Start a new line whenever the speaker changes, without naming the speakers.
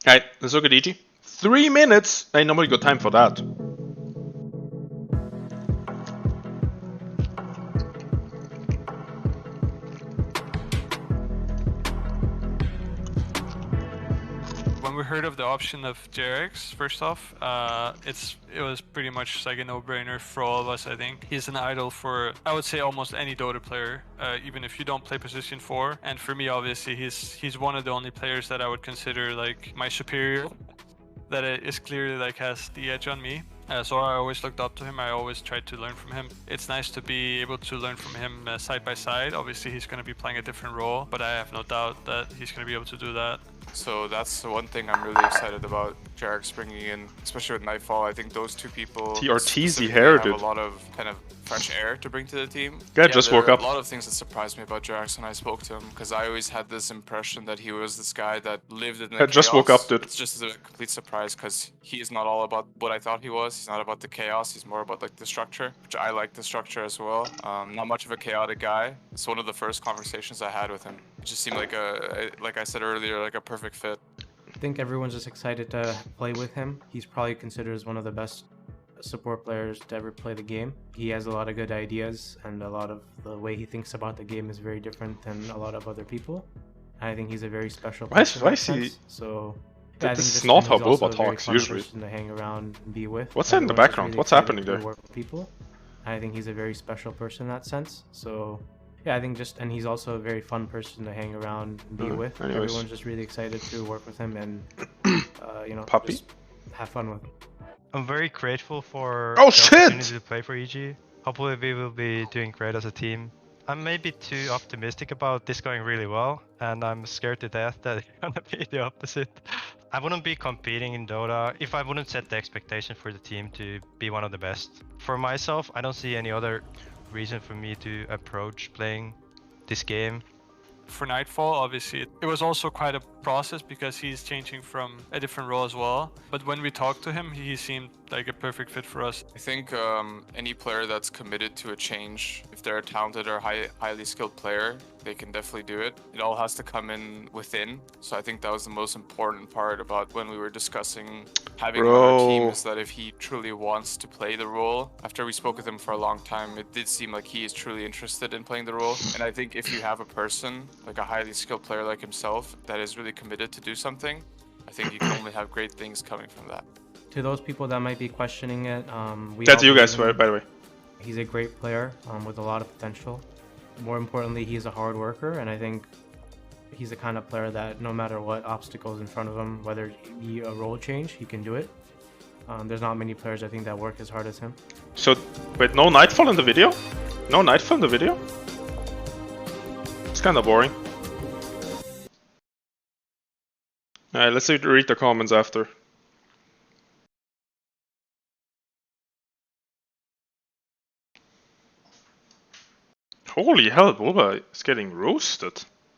Alright, let's look at EG. 3 minutes! Ain't nobody got time for that.
When we heard of the option of JRX, first off, it was pretty much like a no-brainer for all of us, I think. He's an idol for, I would say, almost any Dota player, even if you don't play position 4. And for me, obviously, he's one of the only players that I would consider like my superior, that is clearly like has the edge on me. So I always looked up to him. I always tried to learn from him. It's nice to be able to learn from him side by side. Obviously, he's going to be playing a different role, but I have no doubt that he's going to be able to do that.
So that's the one thing I'm really excited about JRX bringing in, especially with Nightfall. I think those two people
have
a lot of kind of fresh air to bring to the team.
Guy just woke up.
A lot of things that surprised me about JRX when I spoke to him, because I always had this impression that he was this guy that lived in the chaos.
Just woke up, dude.
It's just a complete surprise, because he is not all about what I thought he was. He's not about the chaos. He's more about like the structure, which I like the structure as well. Not much of a chaotic guy. It's one of the first conversations I had with him. It just seemed like like I said earlier, like a perfect fit.
I think everyone's just excited to play with him. He's probably considered as one of the best support players to ever play the game. He has a lot of good ideas, and a lot of the way he thinks about the game is very different than a lot of other people. I think he's a very special person.
Why is he...
So
yeah, this is not how Boba talks usually.
To hang around and be with.
What's that in the background?
Really
What's happening there?
Work with people. I think he's a very special person in that sense. So yeah, I think and he's also a very fun person to hang around and be with.
Anyways.
Everyone's just really excited to work with him and you know,
Puppy?
just have fun with him.
I'm very grateful for
the
opportunity to play for EG. Hopefully we will be doing great as a team. I'm maybe too optimistic about this going really well, and I'm scared to death that it's gonna be the opposite. I wouldn't be competing in Dota if I wouldn't set the expectation for the team to be one of the best. For myself, I don't see any other reason for me to approach playing this game.
For Nightfall, obviously, it was also quite a process because he's changing from a different role as well. But when we talked to him, he seemed like a perfect fit for us.
I think any player that's committed to a change, if they're a talented or highly skilled player, they can definitely do it. It all has to come in within. So I think that was the most important part about when we were discussing having him on our team, is that if he truly wants to play the role. After we spoke with him for a long time, it did seem like he is truly interested in playing the role. And I think if you have a person, like a highly skilled player like himself, that is really committed to do something, I think you can only have great things coming from that.
To those people that might be questioning it,
that's you guys, by the way.
He's a great player with a lot of potential. More importantly, he's a hard worker, and I think he's the kind of player that no matter what obstacles in front of him, whether it be a role change, he can do it. There's not many players I think that work as hard as him.
So, wait, no Nightfall in the video? No Nightfall in the video? It's kind of boring. Alright, let's read the comments after. Holy hell, Boba is getting roasted.